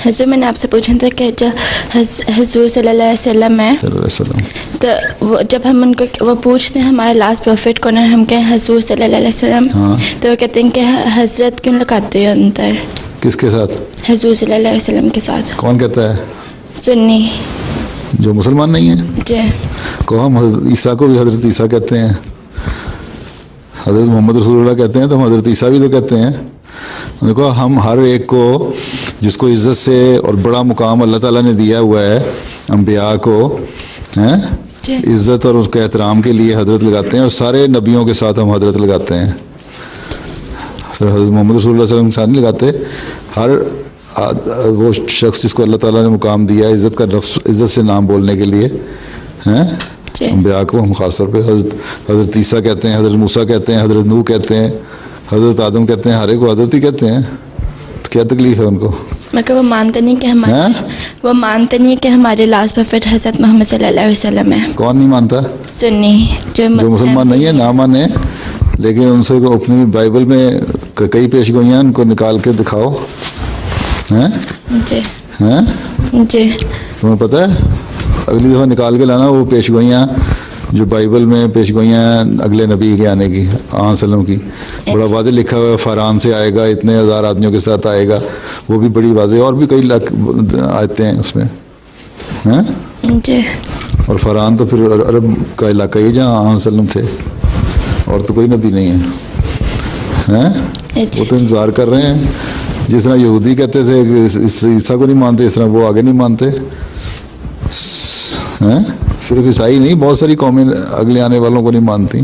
हजूर, मैंने आपसे पूछा था कि जो हजूर सल्लल्लाहु अलैहि वसल्लम है, तो वो जब हम उनको वो पूछते हैं हमारा लास्ट प्रॉफिट कौन है, हम कहें हजूर सल्लल्लाहु अलैहि वसल्लम, तो वो कहते हैं कि हजरत क्यों लगाते हो अंतर? किसके साथ? हजूर सल्लल्लाहु अलैहि वसल्लम के साथ। कौन कहता है? सुन्नी जो मुसलमान नहीं है जी। को हम ईसा को भी हजरत ईसा कहते हैं, हजरत मोहम्मद रसूलुल्लाह कहते हैं, तो हम हजरत ईसा भी तो कहते हैं। देखो, हम हर एक को जिसको इज़्ज़त से और बड़ा मुकाम अल्लाह ताला ने दिया हुआ है, अंबिया को हैं इज़्ज़त और उसके एहतराम के लिए हजरत लगाते हैं, और सारे नबियों के साथ हम हजरत लगाते हैं। हजरत मोहम्मद रसूलुल्लाह सल्लल्लाहु अलैहि वसल्लम के साथ नहीं लगाते। हर वो शख्स जिसको अल्लाह ताला ने मुकाम दिया है इज़्ज़त का, इज़्ज़त से नाम बोलने के लिए हैं, अंबिया को हम ख़ास तौर पे हज़रत ईसा कहते हैं, हज़रत मूसा कहते हैं, हज़रत नूह कहते हैं, हज़रत आदम कहते हैं, हर एक को हज़रत ही कहते हैं। तो क्या तकलीफ़ है उनको? मगर वो मानते नहीं कि हमारे लास्ट प्रॉफिट हज़रत मोहम्मद सल्लल्लाहु अलैहि वसल्लम है। कौन नहीं मानता? सुन्नी जो मुसलमान नहीं है, ना माने, लेकिन उनसे को अपनी बाइबल में कई पेशगोइयाँ उनको निकाल के दिखाओ हैं जी। तुम्हें पता है, अगली दफ़ा निकाल के लाना वो पेशगोइयाँ जो बाइबल में पेशगोइयाँ अगले नबी के आने की, सल्लम की, बड़ा वादे लिखा हुआ है, फ़रान से आएगा, इतने हज़ार आदमियों के साथ आएगा, वो भी बड़ी वादे, और भी कई लाख आते हैं उसमें हैं जी। और फ़रान तो फिर अरब का इलाका ही जहाँ सल्लम थे, और तो कोई नबी नहीं है हैं। वो तो इंतज़ार कर रहे हैं, जिस तरह यहूदी कहते थे कि ईसा को नहीं मानते, इस तरह वो आगे नहीं मानते हैं। सिर्फ ईसाई नहीं, बहुत सारी कौमें अगले आने वालों को नहीं मानती।